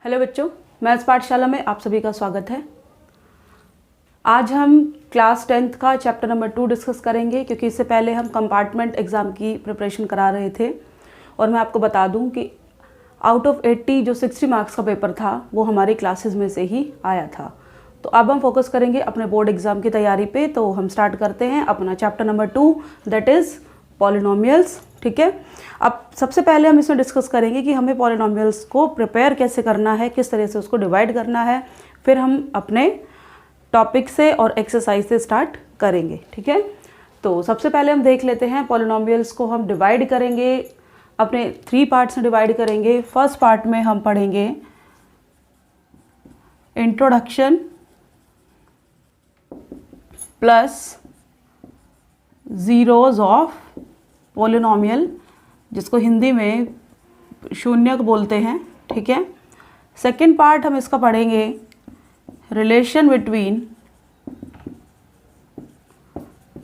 Hello बच्चों, maths पाठशाला में आप सभी का स्वागत है। आज हम क्लास 10th का चैप्टर नंबर 2 डिस्कस करेंगे, क्योंकि इससे पहले हम कंपार्टमेंट एग्ज़ाम की प्रिपरेशन करा रहे थे। और मैं आपको बता दूं कि आउट ऑफ 80 जो 60 मार्क्स का पेपर था वो हमारी क्लासेस में से ही आया था। तो अब हम फोकस करेंगे अपने बोर्ड एग्ज़ाम की तैयारी पे। तो हम स्टार्ट करते हैं अपना chapter number 2, that is polynomials. ठीक है, अब सबसे पहले हम इसमें डिस्कस करेंगे कि हमें पॉलिनोमियल्स को प्रिपेयर कैसे करना है, किस तरह से उसको डिवाइड करना है। फिर हम अपने टॉपिक से और एक्सरसाइज से स्टार्ट करेंगे। ठीक है, तो सबसे पहले हम देख लेते हैं पॉलिनोमियल्स को हम डिवाइड करेंगे, अपने 3 पार्ट्स में डिवाइड करेंगे। फर्स्ट पार्ट में हम पढ़ेंगे introduction plus zeros of polynomial, जिसको हिंदी में शून्यक बोलते हैं। ठीक है, सेकंड पार्ट हम इसका पढ़ेंगे रिलेशन बिटवीन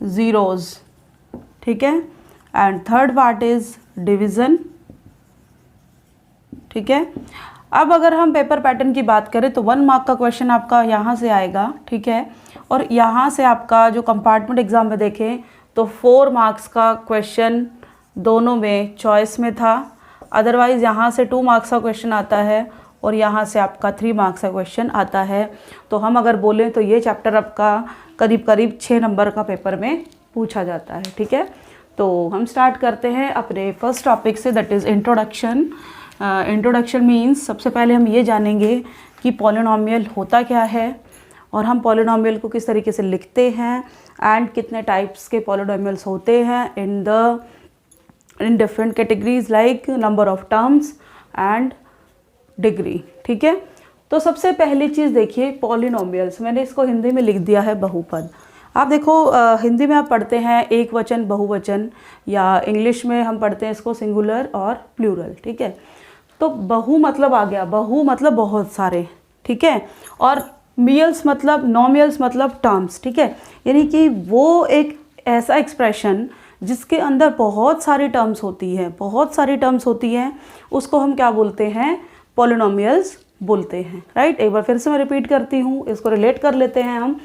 ज़ीरोज़। ठीक है, and third part is division. ठीक है, अब अगर हम पेपर पैटर्न की बात करें तो 1 मार्क का क्वेश्चन आपका यहाँ से आएगा। ठीक है, और यहाँ से आपका जो कंपार्टमेंट एग्ज़ाम में देखें तो 4 मार्क्स का क्वेश्चन दोनों में चॉइस में था। अदरवाइज़ यहाँ से 2 मार्क्स का क्वेश्चन आता है और यहाँ से आपका 3 मार्क्स का क्वेश्चन आता है। तो हम अगर बोलें तो ये चैप्टर आपका करीब करीब 6 नंबर का पेपर में पूछा जाता है। ठीक है, तो हम स्टार्ट करते हैं अपने फर्स्ट टॉपिक से, that is introduction. Introduction means सबसे पहले हम ये जानेंगे कि पॉलिनोमियल होता क्या है और हम पॉलिनोमियल को किस तरीके से लिखते हैं एंड कितने टाइप्स के पॉलिनोमियल्स होते हैं in different categories like number of terms and degree. ठीक है, तो सबसे पहली चीज़ देखिए पॉलिनोमियल्स, मैंने इसको हिंदी में लिख दिया है बहुपद। आप देखो हिंदी में आप पढ़ते हैं एक वचन, बहुवचन, या इंग्लिश में हम पढ़ते हैं इसको सिंगुलर और प्लूरल। ठीक है, तो बहु मतलब आ गया, बहु मतलब बहुत सारे। ठीक है, और मियल्स मतलब नॉमियल्स मतलब टर्म्स। ठीक है, यानी कि वो एक ऐसा एक्सप्रेशन जिसके अंदर बहुत सारी टर्म्स होती है, बहुत सारी टर्म्स होती हैं, उसको हम क्या बोलते हैं, पॉलिनोमियल्स बोलते हैं। राइट, एक बार फिर से मैं रिपीट करती हूँ, इसको रिलेट कर लेते हैं हम।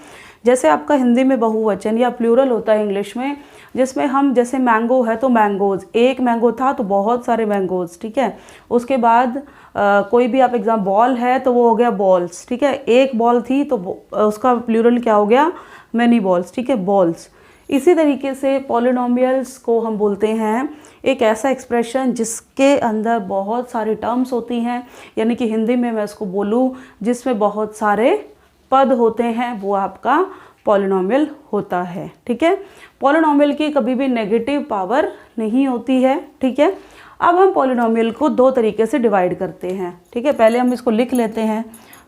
जैसे आपका हिंदी में बहुवचन या प्लूरल होता है इंग्लिश में, जिसमें हम जैसे मैंगो है तो मैंगोज़, एक मैंगो था तो बहुत सारे मैंगोज़। ठीक है, उसके बाद कोई भी आप एग्जाम, बॉल है तो वो हो गया बॉल्स। ठीक है, एक बॉल थी तो उसका प्लूरल क्या हो गया, मैनी बॉल्स। ठीक है, बॉल्स। इसी तरीके से पॉलिनोमियल्स को हम बोलते हैं एक ऐसा एक्सप्रेशन जिसके अंदर बहुत सारी टर्म्स होती हैं, यानी कि हिंदी में मैं इसको बोलूँ जिसमें बहुत सारे पद होते हैं, वो आपका पॉलिनोमियल होता है। ठीक है, पॉलिनोमियल की कभी भी नेगेटिव पावर नहीं होती है। ठीक है, अब हम पॉलिनोमियल को 2 तरीके से डिवाइड करते हैं। ठीक है, पहले हम इसको लिख लेते हैं।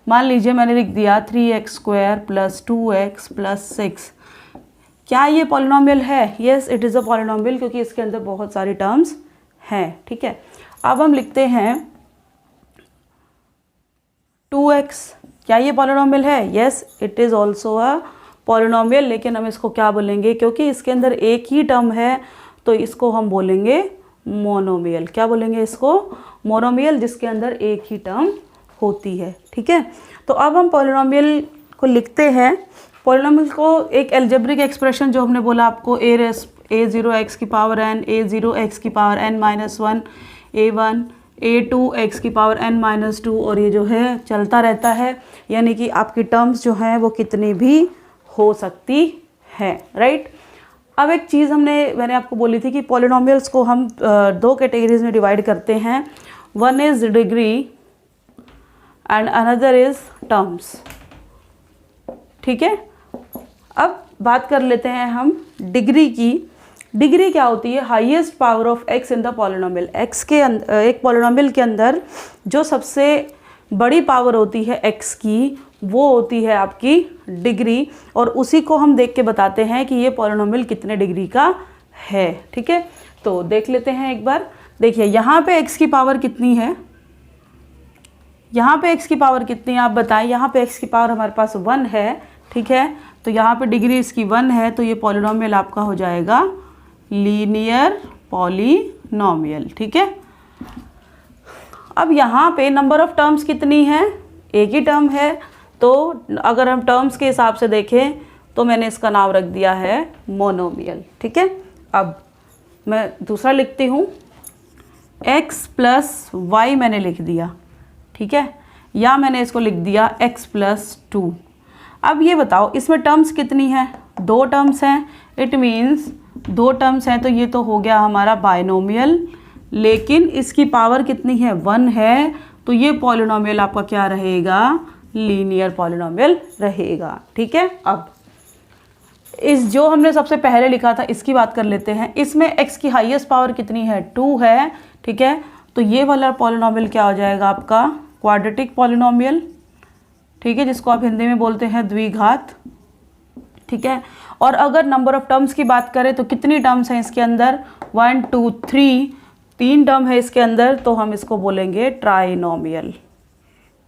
मान लीजिए मैंने लिख दिया 3x² + 2x + 6। क्या ये पॉलिनोमियल है? Yes, it is a polynomial, क्योंकि इसके अंदर बहुत सारी टर्म्स हैं। ठीक है, अब हम लिखते हैं 2x। क्या ये पॉलिनोमियल है? Yes, it is also a polynomial, लेकिन हम इसको क्या बोलेंगे, क्योंकि इसके अंदर एक ही टर्म है तो इसको हम बोलेंगे मोनोमियल। क्या बोलेंगे इसको? मोनोमियल, जिसके अंदर एक ही टर्म होती है। ठीक है, तो अब हम पॉलिनोमियल को लिखते हैं। पॉलिनोमियल को एक एल्जेब्रिक एक्सप्रेशन जो हमने बोला आपको, a0x की पावर n, a0x की पावर n-1, a1, a2x की पावर n-2, और ये जो है चलता रहता है, यानी कि आपकी टर्म्स जो हैं वो कितनी भी हो सकती है। राइट, अब एक चीज़ मैंने आपको बोली थी कि पॉलिनोमियल्स को हम 2 कैटेगरीज में डिवाइड करते हैं। One is degree and another is terms. ठीक है, अब बात कर लेते हैं हम डिग्री की। डिग्री क्या होती है? Highest power of x in the polynomial. x के अंदर, एक पॉलिनोमियल के अंदर जो सबसे बड़ी पावर होती है x की, वो होती है आपकी डिग्री, और उसी को हम देख के बताते हैं कि ये पॉलिनोमियल कितने डिग्री का है। ठीक है, तो देख लेते हैं एक बार। देखिए यहाँ पे x की पावर कितनी है, यहाँ पे x की पावर कितनी है आप बताएं। यहाँ पे x की पावर हमारे पास 1 है। ठीक है, तो यहाँ पे डिग्री इसकी 1 है, तो ये पॉलिनोमियल आपका हो जाएगा लीनियर पॉलिनोमियल। ठीक है, अब यहाँ पे नंबर ऑफ टर्म्स कितनी है, एक ही टर्म है, तो अगर हम टर्म्स के हिसाब से देखें तो मैंने इसका नाम रख दिया है मोनोमियल। ठीक है, अब मैं दूसरा लिखती हूँ, x प्लस वाई मैंने लिख दिया। ठीक है, या मैंने इसको लिख दिया x प्लस 2। अब ये बताओ इसमें टर्म्स कितनी है, 2 टर्म्स हैं, इट मीन्स 2 टर्म्स हैं, तो ये तो हो गया हमारा बाइनोमियल, लेकिन इसकी पावर कितनी है, 1 है, तो ये पॉलिनोमियल आपका क्या रहेगा, लीनियर पॉलिनोमियल रहेगा। ठीक है, अब इस जो हमने सबसे पहले लिखा था इसकी बात कर लेते हैं। इसमें x की हाईएस्ट पावर कितनी है, 2 है। ठीक है, तो ये वाला पॉलिनोमियल क्या हो जाएगा आपका, क्वाड्रेटिक पॉलिनोमियल। ठीक है, जिसको आप हिंदी में बोलते हैं द्विघात। ठीक है, और अगर नंबर ऑफ टर्म्स की बात करें तो कितनी टर्म्स हैं इसके अंदर, 1 2 3, 3 टर्म है इसके अंदर, तो हम इसको बोलेंगे ट्राइनोमियल।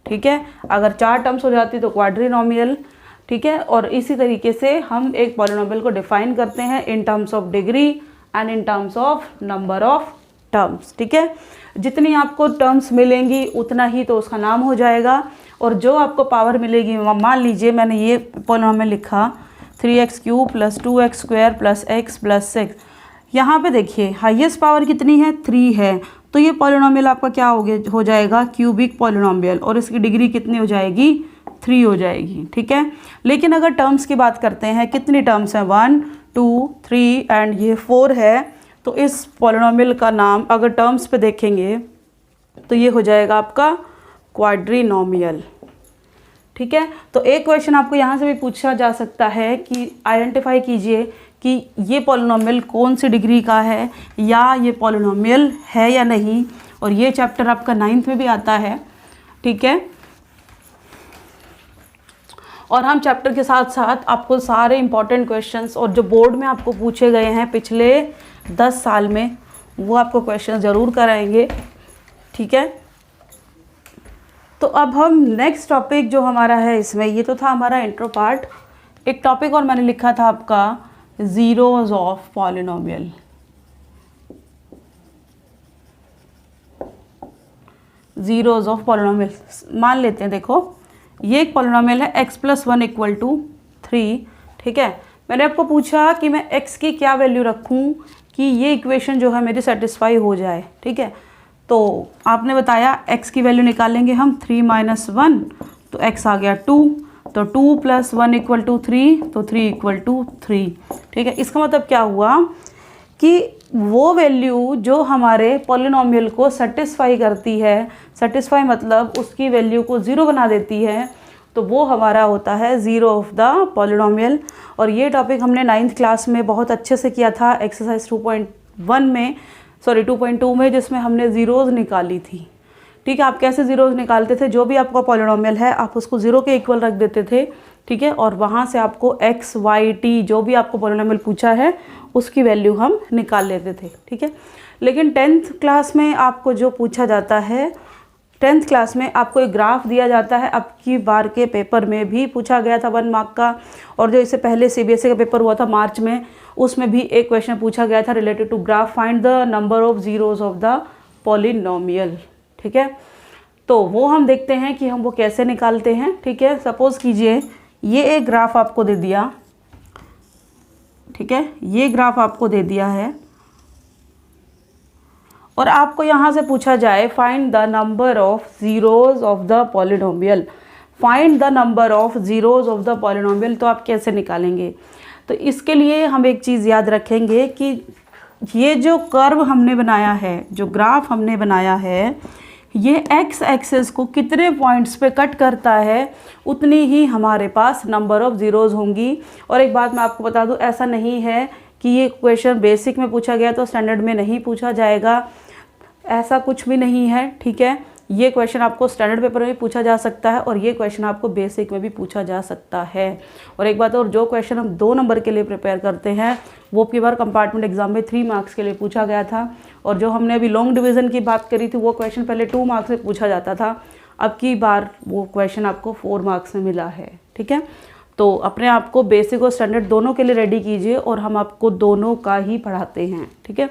ठीक है, अगर 4 टर्म्स हो जाती तो क्वाड्रिनोमियल। ठीक है, और इसी तरीके से हम एक पॉलिनोमियल को डिफाइन करते हैं in terms of degree and in terms of number of terms. ठीक है, जितनी आपको टर्म्स मिलेंगी उतना ही तो उसका नाम हो जाएगा, और जो आपको पावर मिलेगी, मान लीजिए मैंने ये पॉलिनोमियल लिखा 3x³ + 2x² + x + 6, यहाँ पे देखिए हाईएस्ट पावर कितनी है, 3 है, तो ये पॉलिनोमियल आपका क्या हो जाएगा, क्यूबिक पॉलिनोमियल, और इसकी डिग्री कितनी हो जाएगी, 3 हो जाएगी। ठीक है, लेकिन अगर टर्म्स की बात करते हैं, कितनी टर्म्स हैं, 1 2 3 एंड ये 4 है, तो इस पॉलिनोमियल का नाम अगर टर्म्स पे देखेंगे तो ये हो जाएगा आपका क्वाड्रिनोमियल। ठीक है, तो एक क्वेश्चन आपको यहाँ से भी पूछा जा सकता है कि आइडेंटिफाई कीजिए कि ये पॉलिनोमियल कौन सी डिग्री का है, या ये पॉलिनोमियल है या नहीं, और ये चैप्टर आपका 9th में भी आता है। ठीक है, और हम चैप्टर के साथ साथ आपको सारे इंपॉर्टेंट क्वेश्चंस और जो बोर्ड में आपको पूछे गए हैं पिछले 10 साल में, वो आपको क्वेश्चन ज़रूर कराएंगे। ठीक है, तो अब हम नेक्स्ट टॉपिक जो हमारा है इसमें, ये तो था हमारा इंट्रो पार्ट। एक टॉपिक और मैंने लिखा था आपका zeros of polynomial. Zeros of polynomial मान लेते हैं, देखो ये एक पॉलिनोमियल है x + 1 = 3। ठीक है, मैंने आपको पूछा कि मैं x की क्या वैल्यू रखूं कि ये इक्वेशन जो है मेरी सेटिस्फाई हो जाए। ठीक है, तो आपने बताया x की वैल्यू निकालेंगे हम, 3 - 1, तो x आ गया 2, तो 2 + 1 = 3, तो 3 = 3। ठीक है, इसका मतलब क्या हुआ कि वो वैल्यू जो हमारे पॉलिनोमियल को सेटिस्फाई करती है, सेटिस्फाई मतलब उसकी वैल्यू को 0 बना देती है, तो वो हमारा होता है ज़ीरो ऑफ द पॉलिनोमियल। और ये टॉपिक हमने 9th क्लास में बहुत अच्छे से किया था, एक्सरसाइज 2.2 में, जिसमें हमने ज़ीरोज़ निकाली थी। ठीक है, आप कैसे ज़ीरोज़ निकालते थे, जो भी आपका पॉलिनोमियल है आप उसको 0 के इक्वल रख देते थे। ठीक है, और वहाँ से आपको x y t जो भी आपको पॉलिनोमियल पूछा है उसकी वैल्यू हम निकाल लेते थे। ठीक है, लेकिन 10th क्लास में आपको जो पूछा जाता है, 10th क्लास में आपको एक ग्राफ दिया जाता है। अब की बार के पेपर में भी पूछा गया था 1 मार्क का, और जो इससे पहले CBSE का पेपर हुआ था मार्च में, उसमें भी एक क्वेश्चन पूछा गया था related to graph, find the number of zeros of the polynomial. ठीक है, तो वो हम देखते हैं कि हम वो कैसे निकालते हैं। ठीक है, सपोज़ कीजिए ये एक ग्राफ आपको दे दिया। ठीक है, ये ग्राफ आपको दे दिया है, और आपको यहाँ से पूछा जाए find the number of zeros of the polynomial, find the number of zeros of the polynomial, तो आप कैसे निकालेंगे। तो इसके लिए हम एक चीज़ याद रखेंगे कि ये जो कर्व हमने बनाया है, जो ग्राफ हमने बनाया है, ये x एक्सेस को कितने पॉइंट्स पे कट करता है, उतनी ही हमारे पास नंबर ऑफ़ ज़ीरोज़ होंगी। और एक बात मैं आपको बता दूं, ऐसा नहीं है कि ये क्वेश्चन बेसिक में पूछा गया तो स्टैंडर्ड में नहीं पूछा जाएगा, ऐसा कुछ भी नहीं है। ठीक है, ये क्वेश्चन आपको स्टैंडर्ड पेपर में भी पूछा जा सकता है, और ये क्वेश्चन आपको बेसिक में भी पूछा जा सकता है। और एक बात और, जो क्वेश्चन हम 2 नंबर के लिए प्रिपेयर करते हैं वो की बार कंपार्टमेंट एग्जाम में 3 मार्क्स के लिए पूछा गया था, और जो हमने अभी लॉन्ग डिवीज़न की बात करी थी वो क्वेश्चन पहले 2 मार्क्स में पूछा जाता था, अब की बार वो क्वेश्चन आपको 4 मार्क्स में मिला है। ठीक है, तो अपने आप को बेसिक और स्टैंडर्ड दोनों के लिए रेडी कीजिए, और हम आपको दोनों का ही पढ़ाते हैं। ठीक है,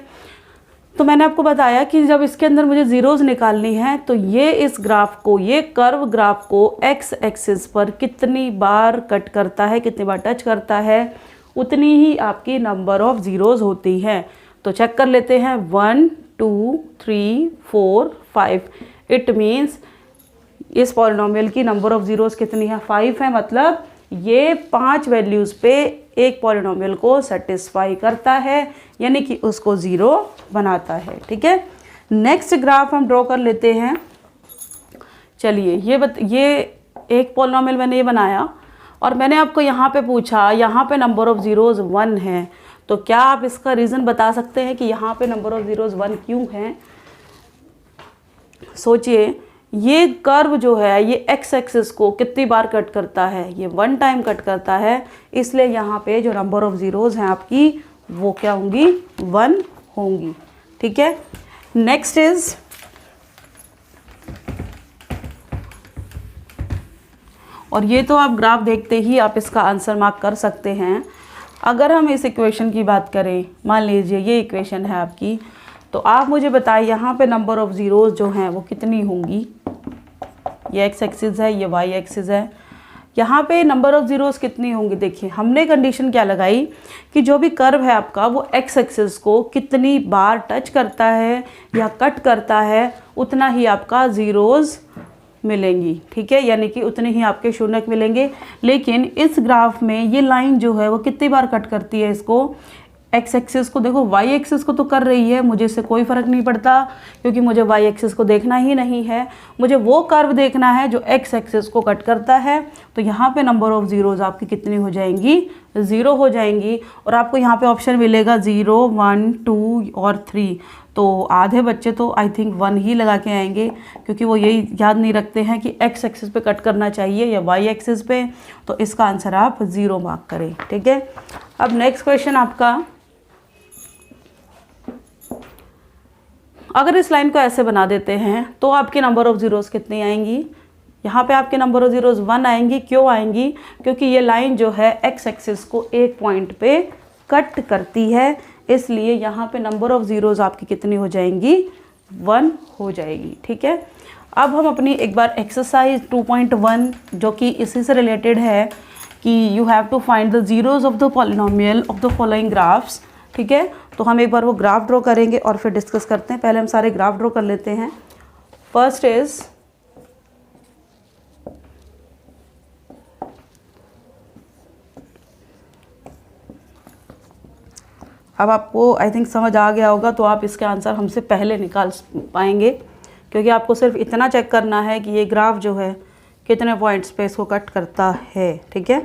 तो मैंने आपको बताया कि जब इसके अंदर मुझे ज़ीरोज़ निकालनी है तो ये इस ग्राफ को, ये कर्व ग्राफ को एक्स एक्सिस पर कितनी बार कट करता है, कितनी बार टच करता है, उतनी ही आपकी नंबर ऑफ़ ज़ीरोज़ होती हैं। तो चेक कर लेते हैं 1 2 3 4 5। इट मीन्स इस पॉलिनोमियल की नंबर ऑफ़ ज़ीरोज़ कितनी है, 5 है। मतलब ये 5 वैल्यूज़ पे एक पॉलिनोमियल को सेटिस्फाई करता है, यानी कि उसको ज़ीरो बनाता है। ठीक है, नेक्स्ट ग्राफ हम ड्रॉ कर लेते हैं। चलिए ये एक पॉलिनोमियल मैंने ये बनाया और मैंने आपको यहाँ पे पूछा, यहाँ पे नंबर ऑफ़ ज़ीरोज़ 1 है, तो क्या आप इसका रीज़न बता सकते हैं कि यहाँ पे नंबर ऑफ़ ज़ीरोज़ 1 क्यों हैं? सोचिए, ये कर्व जो है ये एक्स एक्सिस को कितनी बार कट करता है, ये 1 टाइम कट करता है, इसलिए यहाँ पे जो नंबर ऑफ़ ज़ीरोज़ हैं आपकी वो क्या होंगी, 1 होंगी। ठीक है, नेक्स्ट इज और ये तो आप ग्राफ देखते ही आप इसका आंसर मार्क कर सकते हैं। अगर हम इस इक्वेशन की बात करें, मान लीजिए ये इक्वेशन है आपकी, तो आप मुझे बताइए यहाँ पे नंबर ऑफ़ ज़ीरोज़ जो हैं वो कितनी होंगी। ये एक्स एक्सिस है, ये वाई एक्सिस है, यहाँ पे नंबर ऑफ़ ज़ीरोज़ कितनी होंगी। देखिए हमने कंडीशन क्या लगाई कि जो भी कर्व है आपका वो एक्स एक्सिस को कितनी बार टच करता है या कट करता है, उतना ही आपका ज़ीरोज़ मिलेंगी। ठीक है, यानी कि उतने ही आपके शून्यक मिलेंगे। लेकिन इस ग्राफ में ये लाइन जो है वो कितनी बार कट करती है इसको, एक्स एक्सिस को। देखो वाई एक्सिस को तो कर रही है, मुझे इससे कोई फ़र्क नहीं पड़ता क्योंकि मुझे वाई एक्सिस को देखना ही नहीं है, मुझे वो कर्व देखना है जो एक्स एक्सिस को कट करता है। तो यहाँ पे नंबर ऑफ़ ज़ीरोज़ आपकी कितनी हो जाएंगी, 0 हो जाएंगी। और आपको यहाँ पे ऑप्शन मिलेगा 0 1 2 और 3। तो आधे बच्चे तो आई थिंक 1 ही लगा के आएंगे क्योंकि वो यही याद नहीं रखते हैं कि एक्स एक्सिस पे कट करना चाहिए या वाई एक्सिस पे। तो इसका आंसर आप 0 मार्क करें। ठीक है, अब नेक्स्ट क्वेश्चन आपका, अगर इस लाइन को ऐसे बना देते हैं तो आपके नंबर ऑफ़ ज़ीरोज़ कितनी आएंगी। यहाँ पे आपके नंबर ऑफ़ ज़ीरोज़ 1 आएंगी। क्यों आएंगी? क्योंकि ये लाइन जो है एक्स एक्सिस को एक पॉइंट पे कट करती है, इसलिए यहाँ पे नंबर ऑफ़ ज़ीरोज़ आपकी कितनी हो जाएंगी, 1 हो जाएगी। ठीक है, अब हम अपनी एक बार एक्सरसाइज 2.1 जो कि इसी से रिलेटेड है कि you have to find the zeros of the polynomial of the following graphs. ठीक है, तो हम एक बार वो ग्राफ ड्रॉ करेंगे और फिर डिस्कस करते हैं। पहले हम सारे ग्राफ ड्रॉ कर लेते हैं। फर्स्ट इज अब आपको आई थिंक समझ आ गया होगा, तो आप इसके आंसर हमसे पहले निकाल पाएंगे क्योंकि आपको सिर्फ इतना चेक करना है कि ये ग्राफ जो है कितने पॉइंट्स पे इसको कट करता है। ठीक है,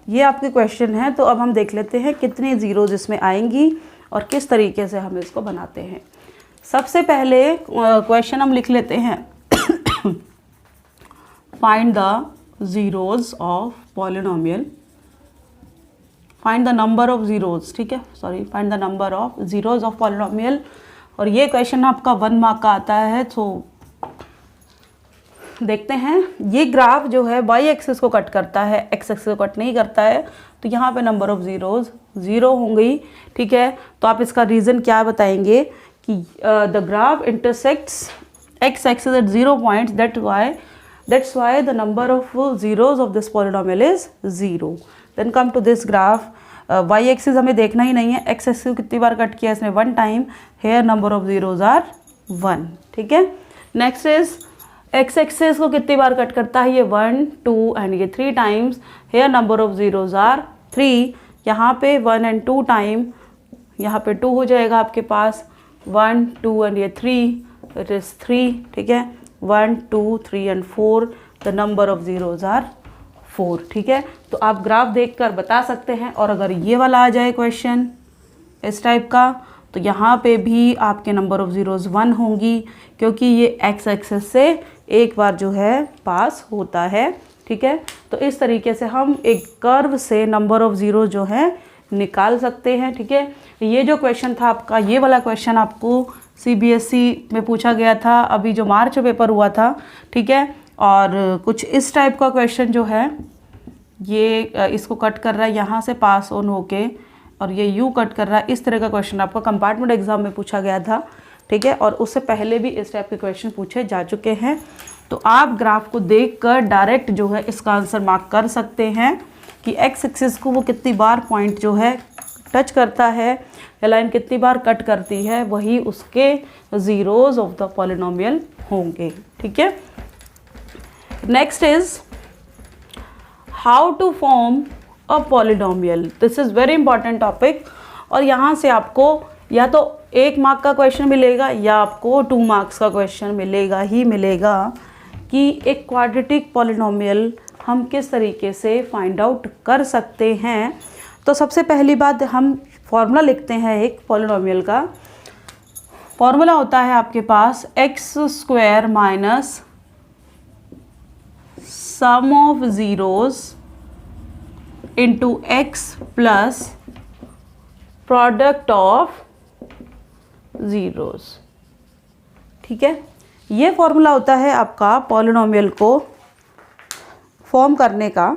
ये आपके क्वेश्चन है। तो अब हम देख लेते हैं कितनी ज़ीरोज़ इसमें आएंगी और किस तरीके से हम इसको बनाते हैं। सबसे पहले क्वेश्चन हम लिख लेते हैं find the zeros of polynomial, find the number of zeros. ठीक है, sorry, find the number of zeros of polynomial. और ये क्वेश्चन आपका 1 मार्क का आता है। तो देखते हैं, ये ग्राफ जो है वाई एक्सिस को कट करता है, एक्स एक्सिस को कट नहीं करता है, तो यहाँ पे नंबर ऑफ़ ज़ीरोज़ 0 होंगी। ठीक है, तो आप इसका रीज़न क्या बताएंगे कि the graph intersects x axis at 0 points, that's why the number of zeros of this polynomial is 0। Then come to this graph, y axis हमें देखना ही नहीं है, एक्स एक्सिस को कितनी बार कट किया इसने, 1 time, here number of zeros are 1। ठीक है, नेक्स्ट इज एक्स एक्सिस को कितनी बार कट करता है, ये 1 2 एंड ये 3 times, here number of zeros are 3। यहाँ पे 1 एंड 2 टाइम, यहाँ पे 2 हो जाएगा आपके पास, 1 2 एंड ये 3, इट इज़ 3। ठीक है, 1 2 3 and 4, the number of zeros are 4। ठीक है, तो आप ग्राफ देखकर बता सकते हैं। और अगर ये वाला आ जाए क्वेश्चन इस टाइप का, तो यहाँ पे भी आपके नंबर ऑफ ज़ीरोज़ 1 होंगी, क्योंकि ये एक्स एक्सेस से एक बार जो है पास होता है। ठीक है, तो इस तरीके से हम एक कर्व से नंबर ऑफ ज़ीरो जो है निकाल सकते हैं। ठीक है, ये जो क्वेश्चन था आपका, ये वाला क्वेश्चन आपको सीबीएसई में पूछा गया था अभी जो मार्च में पेपर हुआ था। ठीक है, और कुछ इस टाइप का क्वेश्चन जो है ये इसको कट कर रहा है यहाँ से पास ऑन होके, और ये यू कट कर रहा है। इस तरह का क्वेश्चन आपका कंपार्टमेंट एग्जाम में पूछा गया था। ठीक है, और उससे पहले भी इस टाइप के क्वेश्चन पूछे जा चुके हैं। तो आप ग्राफ को देखकर डायरेक्ट जो है इसका आंसर मार्क कर सकते हैं कि एक्स एक्सिस को वो कितनी बार पॉइंट जो है टच करता है या लाइन कितनी बार कट करती है, वही उसके ज़ीरोज़ ऑफ द पॉलिनोमियल होंगे। ठीक है, next is how to form a polynomial. This is very important topic, और यहाँ से आपको या तो 1 मार्क का क्वेश्चन मिलेगा या आपको 2 मार्क्स का क्वेश्चन मिलेगा ही मिलेगा कि एक क्वाड्रेटिक पॉलिनोमियल हम किस तरीके से फाइंड आउट कर सकते हैं। तो सबसे पहली बात हम फॉर्मूला लिखते हैं। एक पॉलिनोमियल का फॉर्मूला होता है आपके पास x square minus sum of zeros into x plus product of zeros. ठीक है, ये फॉर्मूला होता है आपका पॉलिनोमियल को फॉर्म करने का।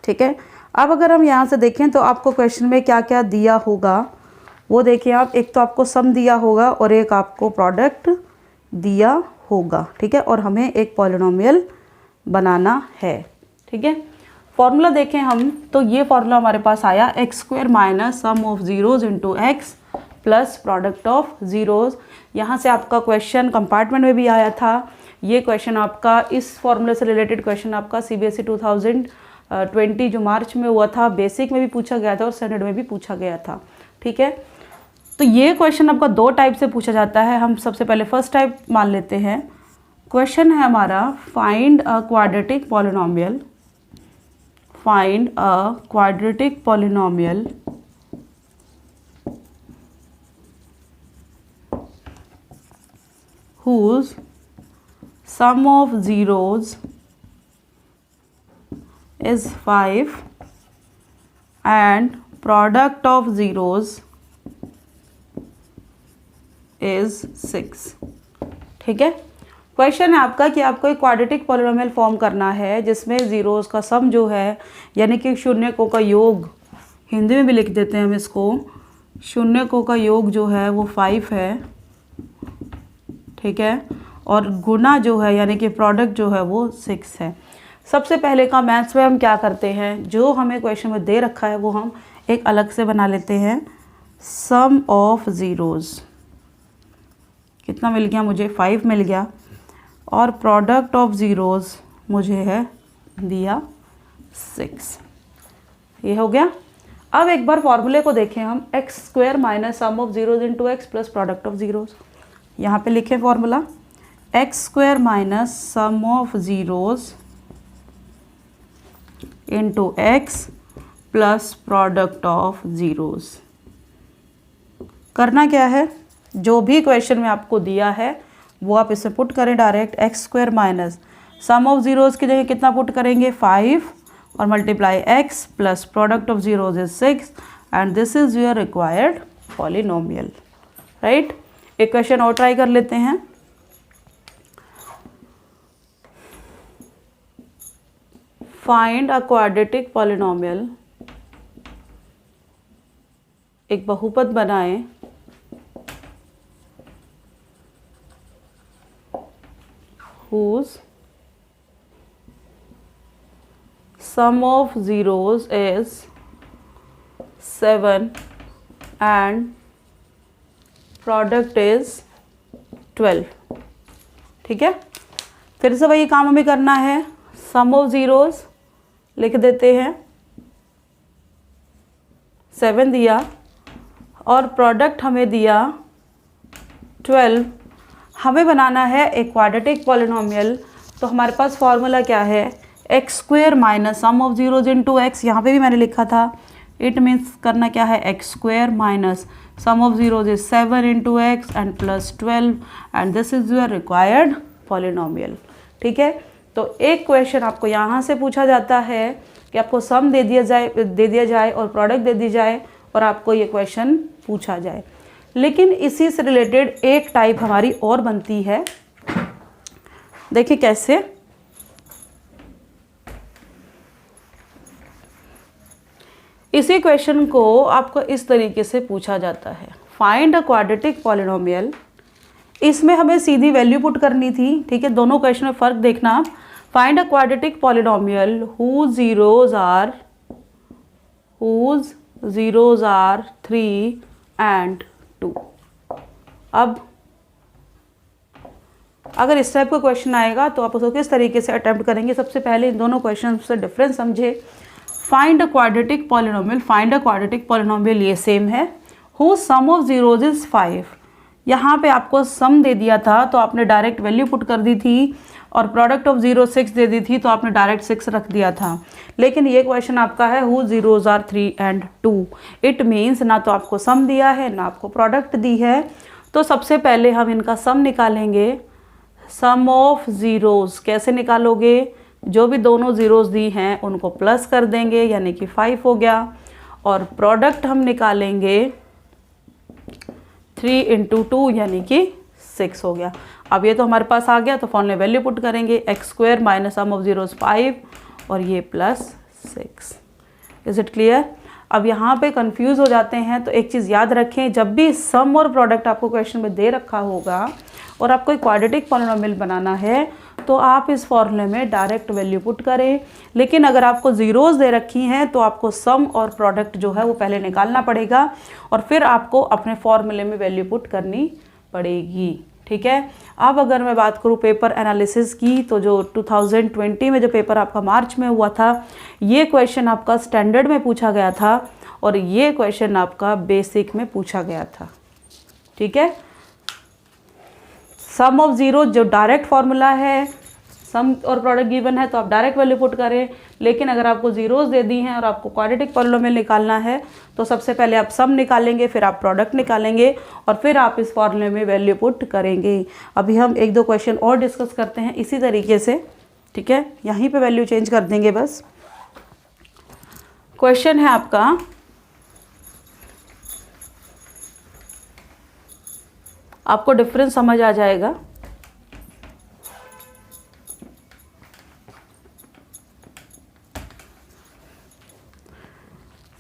ठीक है, अब अगर हम यहाँ से देखें तो आपको क्वेश्चन में क्या क्या दिया होगा वो देखिए आप। एक तो आपको सम दिया होगा और एक आपको प्रोडक्ट दिया होगा। ठीक है, और हमें एक पॉलिनोमियल बनाना है। ठीक है, फॉर्मूला देखें हम तो ये फॉर्मूला हमारे पास आया x square minus sum of zeros into x plus product of zeros. यहाँ से आपका क्वेश्चन कंपार्टमेंट में भी आया था। ये क्वेश्चन आपका इस फॉर्मूले से रिलेटेड क्वेश्चन आपका सीबीएसई 2020 जो मार्च में हुआ था, बेसिक में भी पूछा गया था और स्टैंडर्ड में भी पूछा गया था। ठीक है, तो ये क्वेश्चन आपका 2 टाइप से पूछा जाता है। हम सबसे पहले फर्स्ट टाइप मान लेते हैं। क्वेश्चन है हमारा find a quadratic polynomial, find a quadratic polynomial whose sum of zeros is 5 and product of zeros is 6। ठीक है, क्वेश्चन है आपका कि आपको एक क्वाड्रेटिक पॉलिनोमियल फॉर्म करना है जिसमें ज़ीरोज़ का सम जो है यानी कि शून्यकों का योग, हिंदी में भी लिख देते हैं हम इसको, शून्यकों का योग जो है वो 5 है। ठीक है, और गुना जो है यानी कि प्रोडक्ट जो है वो 6 है। सबसे पहले का मैथ्स में हम क्या करते हैं, जो हमें क्वेश्चन में दे रखा है वो हम एक अलग से बना लेते हैं। सम ऑफ ज़ीरोज़ कितना मिल गया मुझे, 5 मिल गया, और प्रोडक्ट ऑफ ज़ीरोज़ मुझे है दिया 6। ये हो गया। अब एक बार फॉर्मूले को देखें हम, x square minus sum of zeros into x plus product of zeros. यहाँ पे लिखें formula x square minus sum of zeros into x plus product of zeros. करना क्या है, जो भी क्वेश्चन में आपको दिया है वो आप इसे पुट करें direct. X square minus sum of zeros की जगह कितना पुट करेंगे 5 और multiply x plus product of zeros is 6 and this is your required polynomial. Right, एक क्वेश्चन और ट्राई कर लेते हैं। फाइंड अ क्वाड्रेटिक पॉलिनोमियल, एक बहुपद बनाएं whose sum of zeros is 7 and product is 12। ठीक है, फिर से वही काम हमें करना है। सम ऑफ ज़ीरोज़ लिख देते हैं, 7 दिया और प्रोडक्ट हमें दिया 12। हमें बनाना है एक क्वाड्रेटिक पॉलिनोमियल। तो हमारे पास फॉर्मूला क्या है, x square minus sum of zeros into x. यहाँ पर भी मैंने लिखा था, इट मीन्स करना क्या है, x square minus sum of zeros is 7 into x and plus 12 and this is your required polynomial। ठीक है, तो एक क्वेश्चन आपको यहाँ से पूछा जाता है कि आपको सम दे दिया जाए और प्रोडक्ट दे दी जाए और आपको ये क्वेश्चन पूछा जाए। लेकिन इसी से रिलेटेड एक टाइप हमारी और बनती है, देखिए कैसे। इसी क्वेश्चन को आपको इस तरीके से पूछा जाता है, फाइंड अ क्वाड्रेटिक पॉलिनोमियल। इसमें हमें सीधी वैल्यू पुट करनी थी, ठीक है। दोनों क्वेश्चन में फ़र्क देखना आप। Find a quadratic polynomial whose zeros are 3 and 2। अब अगर इस टाइप का क्वेश्चन आएगा तो आप उसको किस तरीके से अटेम्प्ट करेंगे। सबसे पहले इन दोनों क्वेश्चन से डिफरेंस समझे। फाइंड अ क्वाड्रेटिक पॉलिनोमियल ये सेम है। whose sum of zeros is 5। यहाँ पे आपको सम दे दिया था तो आपने डायरेक्ट वैल्यू पुट कर दी थी, और प्रोडक्ट ऑफ 0 6 दे दी थी तो आपने डायरेक्ट 6 रख दिया था। लेकिन ये क्वेश्चन आपका है whose zeros are 3 and 2। It means ना तो आपको सम दिया है ना आपको प्रोडक्ट दी है। तो सबसे पहले हम इनका सम निकालेंगे। सम ऑफ ज़ीरोज़ कैसे निकालोगे, जो भी दोनों ज़ीरोज़ दी हैं उनको प्लस कर देंगे यानी कि 5 हो गया, और प्रोडक्ट हम निकालेंगे 3 into 2 यानी कि 6 हो गया। अब ये तो हमारे पास आ गया, तो फॉर्मूले वैल्यू पुट करेंगे x² minus sum of zeros 5 और ये प्लस 6। Is it clear. अब यहाँ पे कंफ्यूज हो जाते हैं, तो एक चीज़ याद रखें, जब भी सम और प्रोडक्ट आपको क्वेश्चन में दे रखा होगा और आपको एक क्वाड्रेटिक पॉलिनोमियल बनाना है तो आप इस फॉर्मूले में डायरेक्ट वैल्यू पुट करें। लेकिन अगर आपको ज़ीरोज़ दे रखी हैं तो आपको सम और प्रोडक्ट जो है वो पहले निकालना पड़ेगा और फिर आपको अपने फॉर्मूले में वैल्यू पुट करनी पड़ेगी। ठीक है। अब अगर मैं बात करूँ पेपर एनालिसिस की, तो जो 2020 में जो पेपर आपका मार्च में हुआ था, ये क्वेश्चन आपका स्टैंडर्ड में पूछा गया था और ये क्वेश्चन आपका बेसिक में पूछा गया था। ठीक है। सम ऑफ ज़ीरो जो डायरेक्ट फार्मूला है, सम और प्रोडक्ट गिवन है तो आप डायरेक्ट वैल्यू पुट करें। लेकिन अगर आपको ज़ीरोज़ दे दी हैं और आपको क्वाड्रेटिक पॉलिनोमियल निकालना है तो सबसे पहले आप सम निकालेंगे, फिर आप प्रोडक्ट निकालेंगे और फिर आप इस फॉर्मूले में वैल्यू पुट करेंगे। अभी हम एक दो क्वेश्चन और डिस्कस करते हैं इसी तरीके से। ठीक है, यहीं पे वैल्यू चेंज कर देंगे बस। क्वेश्चन है आपका, आपको डिफरेंस समझ आ जाएगा।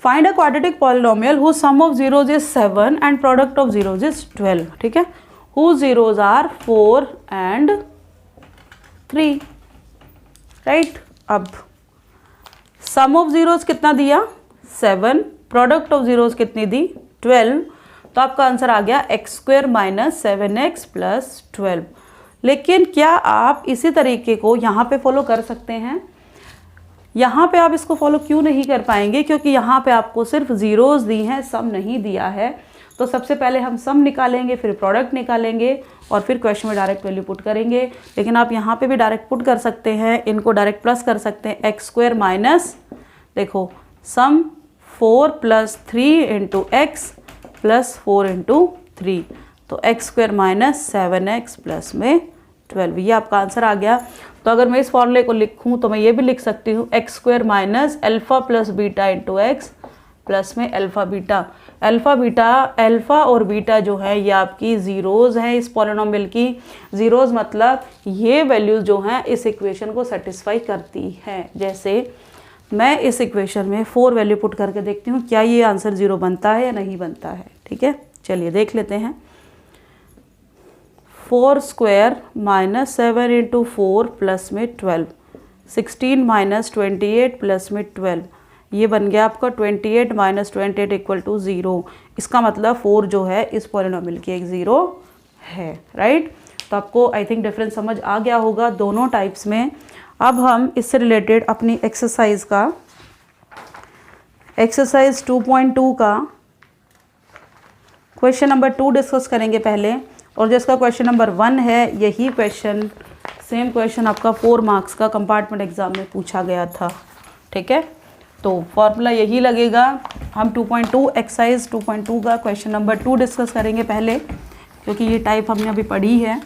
Find a quadratic polynomial whose sum of zeros is 7 and product of zeros is 12। ठीक है, whose zeros are 4 and 3। Right. अब सम ऑफ जीरोज कितना दिया 7, प्रोडक्ट ऑफ जीरोज कितनी दी 12, तो आपका आंसर आ गया x² माइनस 7x प्लस 12। लेकिन क्या आप इसी तरीके को यहाँ पे फॉलो कर सकते हैं? यहाँ पे आप इसको फॉलो क्यों नहीं कर पाएंगे? क्योंकि यहाँ पे आपको सिर्फ ज़ीरोज़ दी हैं, सम नहीं दिया है। तो सबसे पहले हम सम निकालेंगे, फिर प्रोडक्ट निकालेंगे और फिर क्वेश्चन में डायरेक्ट वैल्यू पुट करेंगे। लेकिन आप यहाँ पे भी डायरेक्ट पुट कर सकते हैं, इनको डायरेक्ट प्लस कर सकते हैं। x² माइनस, देखो सम 4 plus 3 into x plus 4 into 3, तो x² माइनस 7x प्लस में 12, ये आपका आंसर आ गया। तो अगर मैं इस फॉर्मूले को लिखूं तो मैं ये भी लिख सकती हूँ x² minus alpha plus beta into x plus में अल्फ़ा बीटा। अल्फ़ा और बीटा जो है ये आपकी ज़ीरोज़ हैं इस पॉलिनोमियल की। ज़ीरोज़ मतलब ये वैल्यूज़ जो हैं इस इक्वेशन को सेटिस्फाई करती हैं। जैसे मैं इस इक्वेशन में 4 वैल्यू पुट करके देखती हूँ क्या ये आंसर 0 बनता है या नहीं बनता है। ठीक है, चलिए देख लेते हैं। 4² माइनस 7 इंटू 4 प्लस में 12, 16 माइनस 28 प्लस में 12, ये बन गया आपका 28 माइनस 28 इक्वल टू 0। इसका मतलब 4 जो है इस पॉलिनोमियल की एक 0 है। राइट। तो आपको आई थिंक डिफरेंस समझ आ गया होगा दोनों टाइप्स में। अब हम इससे रिलेटेड अपनी एक्सरसाइज का, एक्सरसाइज 2.2 का क्वेश्चन नंबर 2 डिस्कस करेंगे पहले। और जिसका क्वेश्चन नंबर 1 है, यही क्वेश्चन सेम क्वेश्चन आपका 4 मार्क्स का कंपार्टमेंट एग्जाम में पूछा गया था। ठीक है, तो फॉर्मूला यही लगेगा। हम 2.2 एक्सरसाइज 2.2 का क्वेश्चन नंबर 2 डिस्कस करेंगे पहले, क्योंकि ये टाइप हमने अभी पढ़ी है।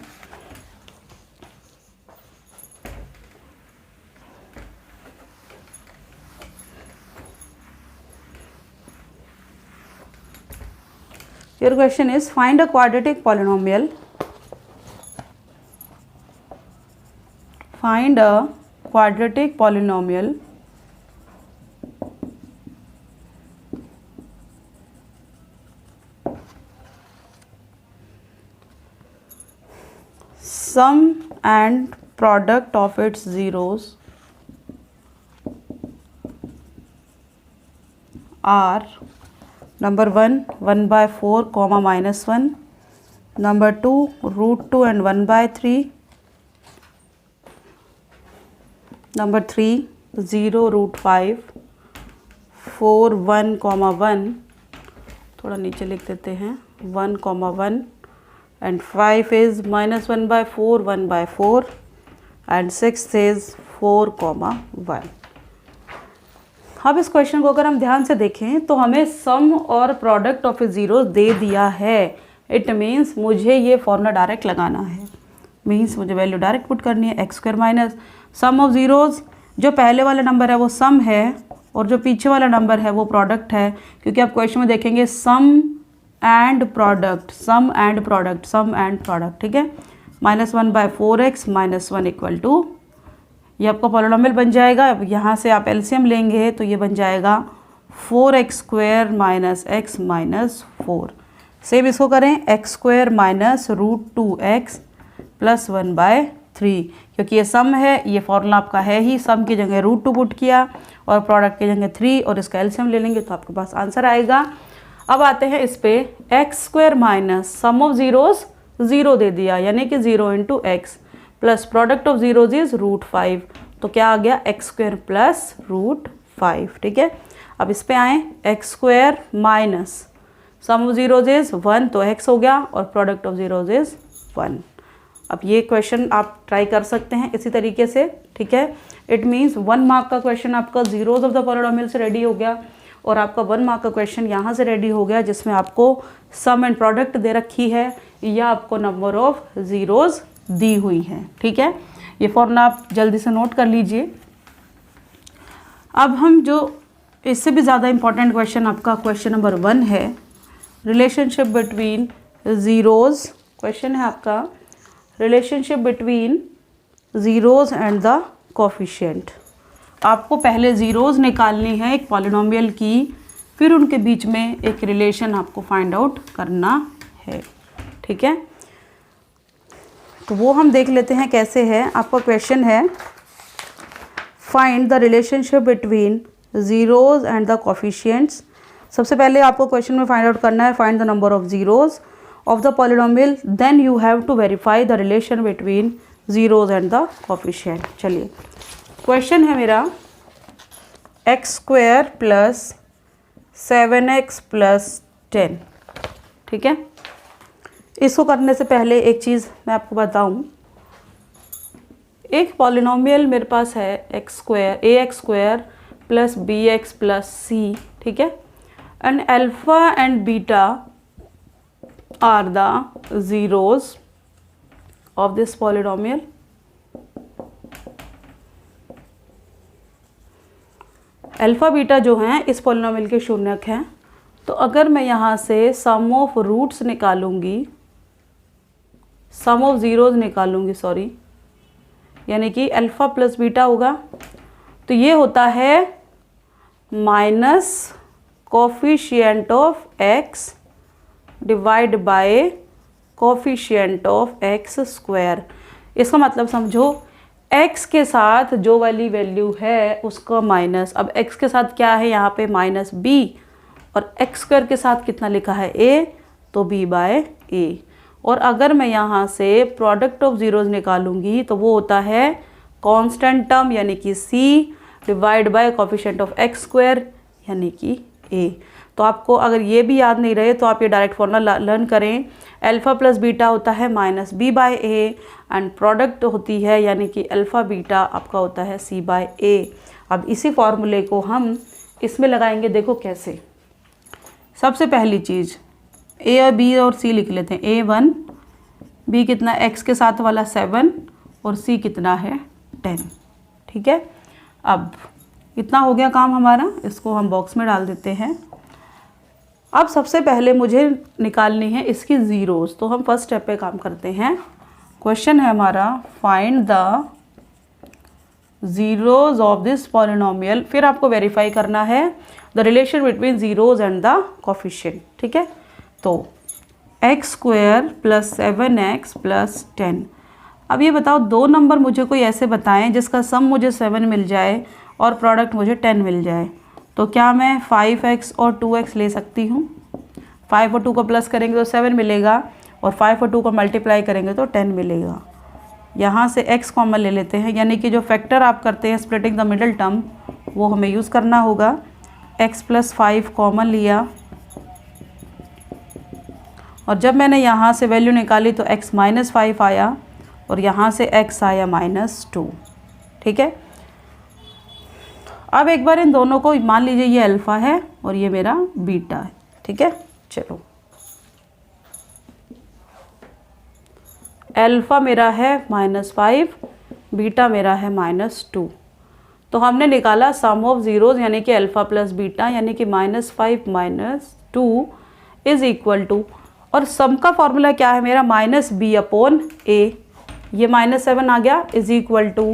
Your question is find a quadratic polynomial. Find a quadratic polynomial sum and product of its zeros are number 1 1/4 comma -1, number 2 √2 and 1/3, number 3 0 √5, 4 1 comma 1, थोड़ा नीचे लिख देते हैं 1 comma 1, and 5 is -1/4 1/4, and 6 is 4 comma 1। अब इस क्वेश्चन को अगर हम ध्यान से देखें तो हमें सम और प्रोडक्ट ऑफ ज़ीरो दे दिया है। इट मीन्स मुझे ये फॉर्मूला डायरेक्ट लगाना है, मीन्स मुझे वैल्यू डायरेक्ट पुट करनी है। x² minus sum of zeros, जो पहले वाला नंबर है वो सम है और जो पीछे वाला नंबर है वो प्रोडक्ट है, क्योंकि आप क्वेश्चन में देखेंगे sum and product, sum and product, sum and product, ठीक है। -1/4x -1 इक्वल टू, ये आपका पॉलिनोमियल बन जाएगा। अब यहाँ से आप एलसीएम लेंगे तो ये बन जाएगा 4x² minus x minus 4। Same इसको करें x² माइनस √2x प्लस 1/3, क्योंकि ये सम है, ये फॉर्मूला आपका है ही, सम की जगह √2 पुट किया और प्रोडक्ट की जगह 3 और इसका एलसीएम ले लेंगे तो आपके पास आंसर आएगा। अब आते हैं इस पे, x² minus sum of zeros 0 दे दिया, यानी कि 0 × x plus product of zeros is √5, तो क्या आ गया x² प्लस √5, ठीक है। अब इस पे आए, x² minus sum of zeros is 1, तो x हो गया और प्रोडक्ट ऑफ ज़ीरोज़ इज़ 1। अब ये क्वेश्चन आप ट्राई कर सकते हैं इसी तरीके से, ठीक है। इट मीन्स 1 मार्क का क्वेश्चन आपका ज़ीरोज़ ऑफ द पॉलिनोमियल से रेडी हो गया और आपका 1 मार्क का क्वेश्चन यहाँ से रेडी हो गया, जिसमें आपको सम एंड प्रोडक्ट दे रखी है या आपको नंबर ऑफ ज़ीरोज़ दी हुई है, ठीक है। ये फॉर्मूला आप जल्दी से नोट कर लीजिए। अब हम जो इससे भी ज़्यादा इम्पॉर्टेंट क्वेश्चन आपका क्वेश्चन नंबर 1 है, रिलेशनशिप बिटवीन ज़ीरोज़, क्वेश्चन है आपका relationship between zeros and the coefficient. आपको पहले ज़ीरोज़ निकालनी है एक पॉलिनोमियल की, फिर उनके बीच में एक रिलेशन आपको फाइंड आउट करना है, ठीक है। तो वो हम देख लेते हैं कैसे है। आपका क्वेश्चन है find the relationship between zeros and the coefficients. सबसे पहले आपको क्वेश्चन में फाइंड आउट करना है find the number of zeros of the polynomial, then you have to verify the relation between zeros and the coefficient. चलिए, question है मेरा x² plus 7x plus 10, ठीक है। इसको करने से पहले एक चीज़ मैं आपको बताऊं, एक पॉलिनोमियल मेरे पास है ax² plus bx plus c, ठीक है, and alpha and beta are the zeros of this polynomial. Alpha beta जो हैं इस पॉलिनोमियल के शून्यक हैं, तो अगर मैं यहाँ से सम ऑफ रूट्स निकालूंगी, सम ऑफ ज़ीरोज़ निकालूंगी, सॉरी, यानी कि अल्फ़ा प्लस बीटा होगा, तो ये होता है minus coefficient of x divide by coefficient of x²। इसका मतलब समझो, x के साथ जो वाली वैल्यू है उसका माइनस, अब x के साथ क्या है यहाँ पे -b, और x² के साथ कितना लिखा है a, तो b/a। और अगर मैं यहाँ से प्रोडक्ट ऑफ ज़ीरोज़ निकालूंगी तो वो होता है कांस्टेंट टर्म यानी कि c divide by coefficient of x² यानी कि a। तो आपको अगर ये भी याद नहीं रहे तो आप ये डायरेक्ट फॉर्मूला लर्न करें, अल्फ़ा प्लस बीटा होता है -b/a एंड प्रोडक्ट होती है यानी कि अल्फ़ा बीटा आपका होता है c/a। अब इसी फॉर्मूले को हम इसमें लगाएंगे, देखो कैसे। सबसे पहली चीज़ ए और बी और सी लिख लेते हैं। A1, बी कितना x के साथ वाला 7 और सी कितना है 10। ठीक है, अब इतना हो गया काम हमारा, इसको हम बॉक्स में डाल देते हैं। अब सबसे पहले मुझे निकालनी है इसकी ज़ीरोज़, तो हम फर्स्ट स्टेप पे काम करते हैं। क्वेश्चन है हमारा find the zeros of this polynomial. फिर आपको वेरीफाई करना है the relation between zeros and the coefficient. ठीक है, तो x² + 7x + 10। अब ये बताओ, दो नंबर मुझे कोई ऐसे बताएं जिसका सम मुझे 7 मिल जाए और प्रोडक्ट मुझे 10 मिल जाए। तो क्या मैं 5x और 2x ले सकती हूँ? 5 और 2 को प्लस करेंगे तो 7 मिलेगा और 5 और 2 को मल्टीप्लाई करेंगे तो 10 मिलेगा। यहाँ से x कॉमन ले लेते हैं, यानी कि जो फैक्टर आप करते हैं स्प्लिटिंग द मिडल टर्म वो हमें यूज़ करना होगा। x + 5 कॉमन लिया और जब मैंने यहाँ से वैल्यू निकाली तो x - 5 आया और यहाँ से x आया -2। ठीक है, अब एक बार इन दोनों को मान लीजिए ये अल्फ़ा है और ये मेरा बीटा है। ठीक है, चलो अल्फ़ा मेरा है -5, बीटा मेरा है -2। तो हमने निकाला सम ऑफ ज़ीरोज़ यानी कि अल्फ़ा + बीटा यानी कि -5 - 2 इज़ इक्वल टू, और सम का फॉर्मूला क्या है मेरा -b/a। ये -7 आ गया इज़ इक्वल टू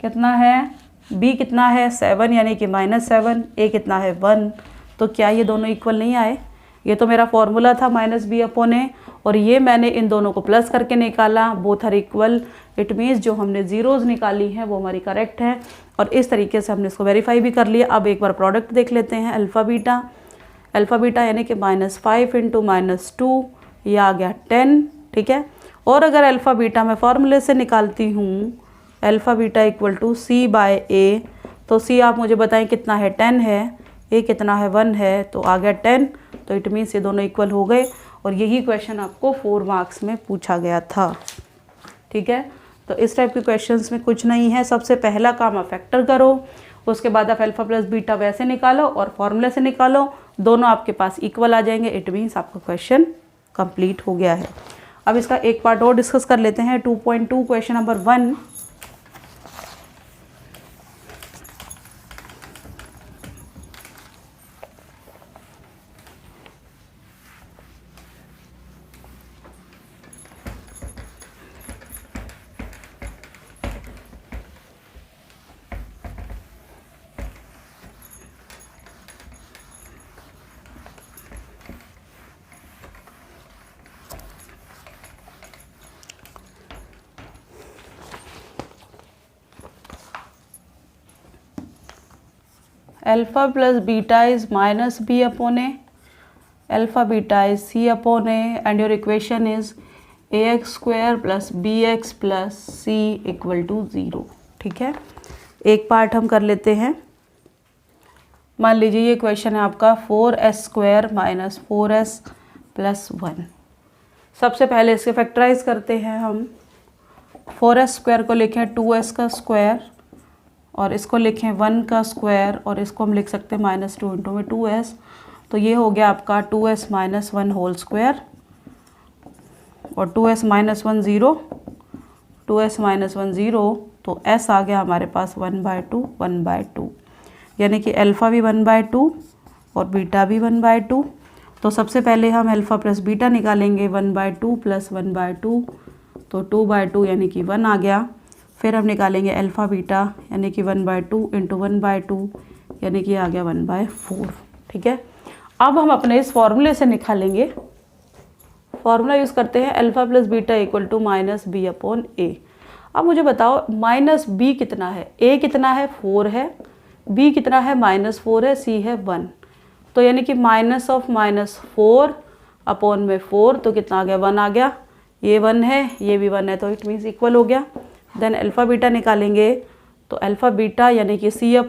कितना है, b कितना है 7 यानी कि -7, a कितना है 1। तो क्या ये दोनों इक्वल नहीं आए? ये तो मेरा फॉर्मूला था -b/a और ये मैंने इन दोनों को प्लस करके निकाला, both are equal. It means जो हमने ज़ीरोज़ निकाली हैं वो हमारी करेक्ट है और इस तरीके से हमने इसको वेरीफाई भी कर लिया। अब एक बार प्रोडक्ट देख लेते हैं अल्फ़ा बीटा यानी कि -5 × -2, ये आ गया 10। ठीक है, और अगर अल्फ़ा बीटा मैं फॉर्मूले से निकालती हूँ अल्फ़ा बीटा = c/a, तो c आप मुझे बताएं कितना है 10 है, a कितना है 1 है, तो आ गया 10। तो इट मीन्स ये दोनों इक्वल हो गए और यही क्वेश्चन आपको 4 मार्क्स में पूछा गया था। ठीक है, तो इस टाइप के क्वेश्चंस में कुछ नहीं है। सबसे पहला काम आप फैक्टर करो, उसके बाद आप अल्फ़ा + बीटा वैसे निकालो और फॉर्मूले से निकालो, दोनों आपके पास इक्वल आ जाएंगे। इट मीन्स आपका क्वेश्चन कंप्लीट हो गया है। अब इसका एक पार्ट और डिस्कस कर लेते हैं। 2.2 question number 1। Alpha + beta is -b/a, alpha beta is c/a and your equation is ax² + bx + c = 0। ठीक है, एक पार्ट हम कर लेते हैं। मान लीजिए ये क्वेश्चन है आपका 4s² - 4s + 1। सबसे पहले इसके फैक्टराइज करते हैं हम। 4s² को लिखें 2s का स्क्वायर और इसको लिखें 1 का स्क्वायर और इसको हम लिख सकते हैं -2 × 2s। तो ये हो गया आपका 2s - 1 होल स्क्वायर और 2s - 1 0, 2s - 1 0, तो s आ गया हमारे पास 1/2 1/2, यानी कि अल्फ़ा भी 1/2 और बीटा भी 1/2। तो सबसे पहले हम अल्फ़ा + बीटा निकालेंगे। 1/2 + 1/2 तो 2/2 यानी कि 1 आ गया। फिर हम निकालेंगे अल्फ़ा बीटा यानी कि 1/2 × 1/2 यानी कि आ गया 1/4। ठीक है, अब हम अपने इस फॉर्मूले से निकालेंगे। फॉर्मूला यूज़ करते हैं अल्फ़ा + बीटा = -b/a। अब मुझे बताओ -b कितना है, a कितना है 4 है, b कितना है -4 है, c है 1। तो यानी कि -4 / 4 तो कितना आ गया 1 आ गया। ये 1 है ये भी 1 है तो इट मीन्स इक्वल हो गया। देन अल्फ़ा बीटा निकालेंगे तो अल्फ़ा बीटा यानी कि c/a,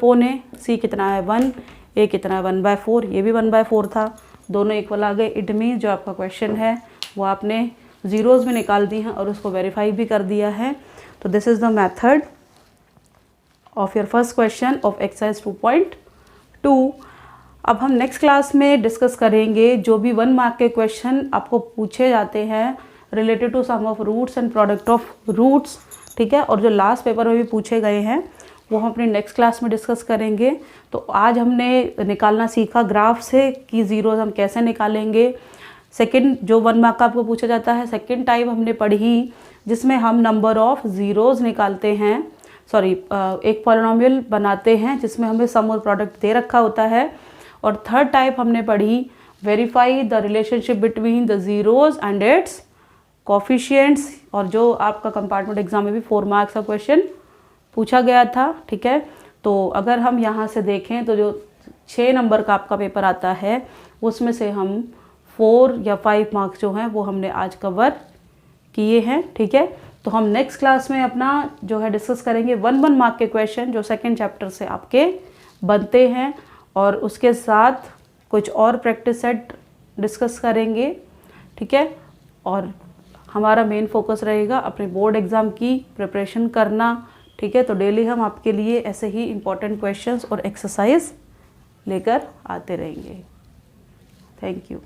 c कितना है 1, a कितना है 1/4, ये भी 1/4 था, दोनों इक्वल आ गए। इट मीन्स जो आपका क्वेश्चन है वो आपने ज़ीरोज़ में निकाल दी हैं और उसको वेरीफाई भी कर दिया है। तो this is the method of your first question of exercise 2.2। अब हम नेक्स्ट क्लास में डिस्कस करेंगे जो भी 1 मार्क के क्वेश्चन आपको पूछे जाते हैं related to sum of roots and product of roots, ठीक है, और जो लास्ट पेपर में भी पूछे गए हैं वो हम अपनी नेक्स्ट क्लास में डिस्कस करेंगे। तो आज हमने निकालना सीखा ग्राफ से कि ज़ीरोज़ हम कैसे निकालेंगे। सेकंड जो 1 मार्क का आपको पूछा जाता है, सेकंड टाइप हमने पढ़ी जिसमें हम नंबर ऑफ़ ज़ीरोज़ निकालते हैं, एक पॉलिनोमियल बनाते हैं जिसमें हमें सम और प्रोडक्ट दे रखा होता है। और थर्ड टाइप हमने पढ़ी verify the relationship between the zeros and it's coefficients, और जो आपका कंपार्टमेंट एग्जाम में भी 4 मार्क्स का क्वेश्चन पूछा गया था, ठीक है। तो अगर हम यहाँ से देखें तो जो 6 नंबर का आपका पेपर आता है उसमें से हम 4 या 5 मार्क्स जो हैं वो हमने आज कवर किए हैं, ठीक है। तो हम नेक्स्ट क्लास में अपना जो है डिस्कस करेंगे 1 मार्क के क्वेश्चन जो सेकंड चैप्टर से आपके बनते हैं, और उसके साथ कुछ और प्रैक्टिस सेट डिस्कस करेंगे, ठीक है। और हमारा मेन फोकस रहेगा अपने बोर्ड एग्ज़ाम की प्रिपरेशन करना, ठीक है। तो डेली हम आपके लिए ऐसे ही इम्पोर्टेंट क्वेश्चंस और एक्सरसाइज लेकर आते रहेंगे। Thank you.